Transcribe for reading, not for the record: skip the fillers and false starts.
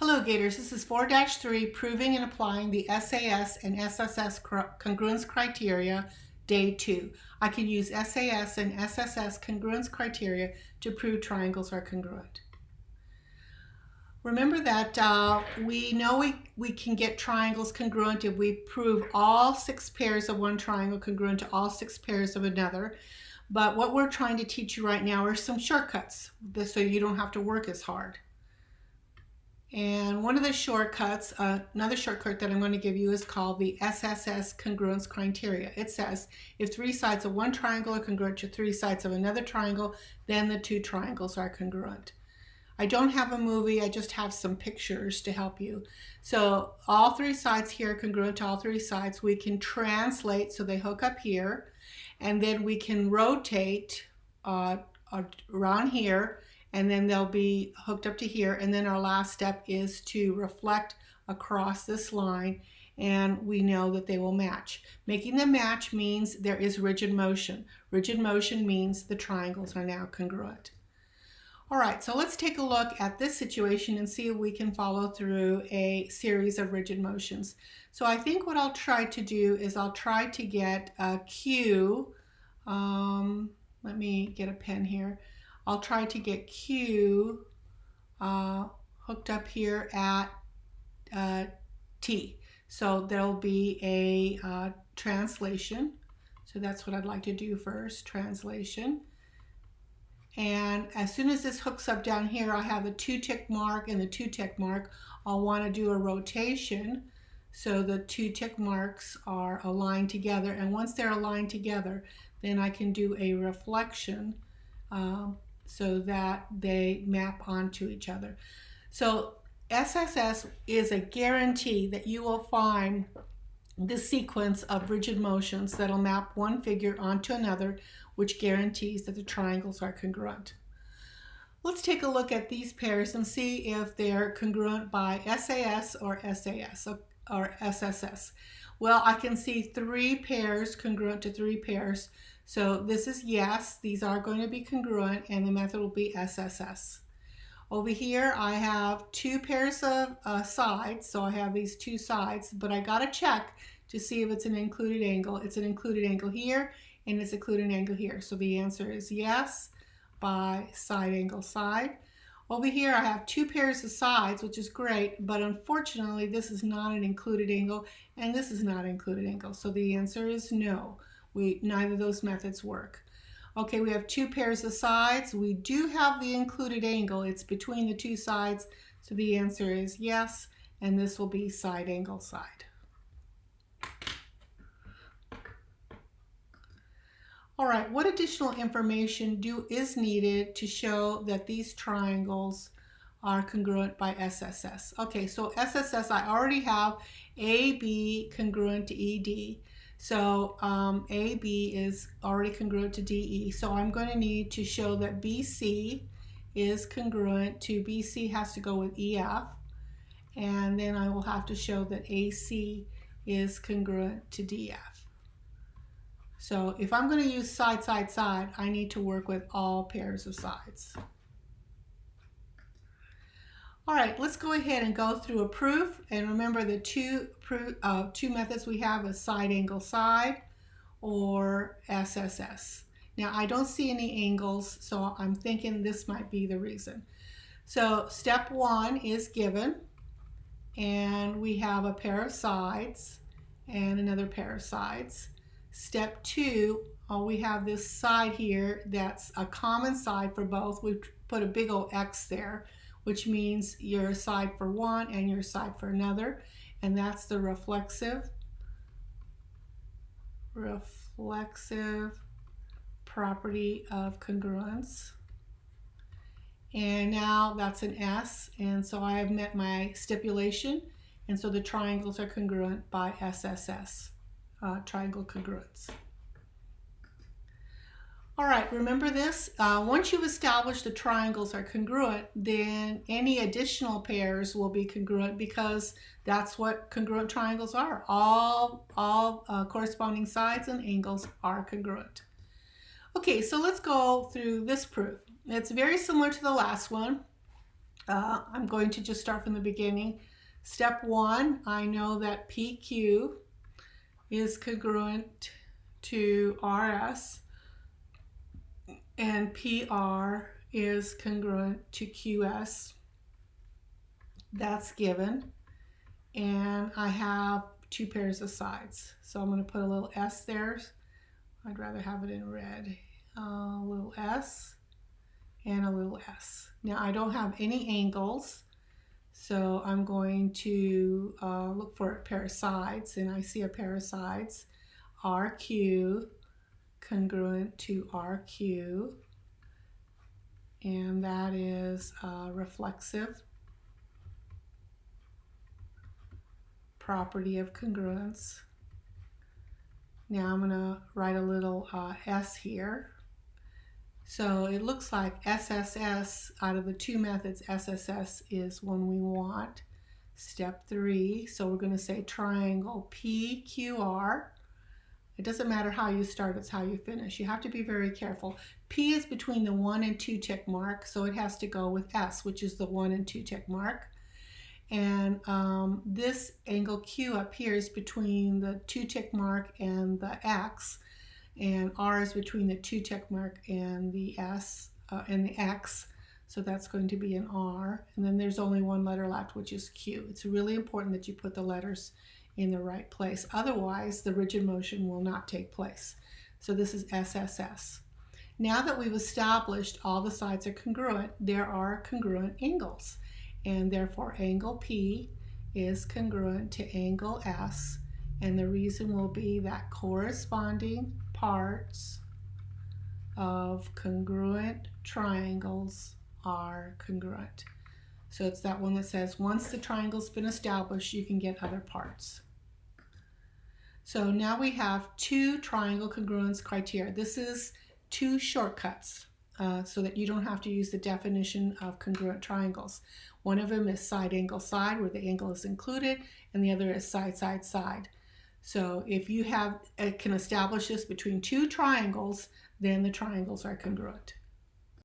Hello Gators, this is 4-3 Proving and Applying the SAS and SSS Congruence Criteria, Day 2. I can use SAS and SSS congruence criteria to prove triangles are congruent. Remember that we know we can get triangles congruent if we prove all 6 pairs of one triangle congruent to all 6 pairs of another. But what we're trying to teach you right now are some shortcuts so you don't have to work as hard. And one of the shortcuts, another shortcut that I'm going to give you is called the SSS congruence criteria. It says if 3 sides of one triangle are congruent to 3 sides of another triangle, then the 2 triangles are congruent. I don't have a movie, I just have some pictures to help you. So all 3 sides here are congruent to all 3 sides. We can translate so they hook up here, and then we can rotate around here, and then they'll be hooked up to here, and then our last step is to reflect across this line, and we know that they will match. Making them match means there is rigid motion. Rigid motion means the triangles are now congruent. All right, so let's take a look at this situation and see if we can follow through a series of rigid motions. So I think what I'll try to do is I'll try to get a Q. Let me get a pen here. I'll try to get Q hooked up here at T. So there'll be a translation. So that's what I'd like to do first, translation. And as soon as this hooks up down here, I have a 2 tick mark and the 2 tick mark. I'll want to do a rotation so the 2 tick marks are aligned together. And once they're aligned together, then I can do a reflection so that they map onto each other. So SSS is a guarantee that you will find the sequence of rigid motions that'll map one figure onto another, which guarantees that the triangles are congruent. Let's take a look at these pairs and see if they're congruent by SAS or SSS. Well, I can see 3 pairs congruent to 3 pairs. So this is yes, these are going to be congruent, and the method will be SSS. Over here I have 2 pairs of sides, so I have these 2 sides, but I gotta check to see if it's an included angle. It's an included angle here, and it's an included angle here. So the answer is yes by side angle side. Over here I have 2 pairs of sides, which is great, but unfortunately this is not an included angle, and this is not an included angle. So the answer is no. Neither of those methods work. Okay, we have 2 pairs of sides. We do have the included angle. It's between the 2 sides. So the answer is yes, and this will be side angle side. All right, what additional information is needed to show that these triangles are congruent by SSS? Okay, so SSS, I already have AB congruent to ED. So AB is already congruent to DE. So I'm going to need to show that BC is congruent to, BC has to go with EF. And then I will have to show that AC is congruent to DF. So if I'm going to use side, side, side, I need to work with all pairs of sides. All right, let's go ahead and go through a proof. And remember the two methods we have is side angle side or SSS. Now I don't see any angles, so I'm thinking this might be the reason. So step 1 is given, and we have a pair of sides and another pair of sides. Step 2, we have this side here that's a common side for both. We put a big old X there, which means you're a side for one and you're a side for another, and that's the reflexive property of congruence. And now that's an S, and so I have met my stipulation, and so the triangles are congruent by SSS, triangle congruence. All right, remember this, once you've established the triangles are congruent, then any additional pairs will be congruent, because that's what congruent triangles are. All corresponding sides and angles are congruent. Okay, so let's go through this proof. It's very similar to the last one. I'm going to just start from the beginning. Step 1, I know that PQ is congruent to RS and PR is congruent to QS. That's given. And I have two pairs of sides. So I'm going to put a little S there. I'd rather have it in red. A little S and a little S. Now I don't have any angles, so I'm going to look for a pair of sides, and I see a pair of sides. RQ congruent to RQ, and that is reflexive property of congruence. Now I'm going to write a little S here. So it looks like SSS, out of the two methods, SSS is one we want. Step 3, so we're going to say triangle PQR. It doesn't matter how you start, it's how you finish. You have to be very careful. P is between the 1 and 2 tick mark, so it has to go with S, which is the 1 and 2 tick mark. And this angle Q up here is between the 2 tick mark and the X, and R is between the 2 tick mark and the S and the X, so that's going to be an R. And then there's only one letter left, which is Q. It's really important that you put the letters in the right place. Otherwise, the rigid motion will not take place. So this is SSS. Now that we've established all the sides are congruent, there are congruent angles. And therefore, angle P is congruent to angle S. And the reason will be that corresponding parts of congruent triangles are congruent. So it's that one that says once the triangle's been established, you can get other parts. So now we have two triangle congruence criteria. This is two shortcuts so that you don't have to use the definition of congruent triangles. One of them is side angle side, where the angle is included, and the other is side side side. So if you can establish this between two triangles, then the triangles are congruent.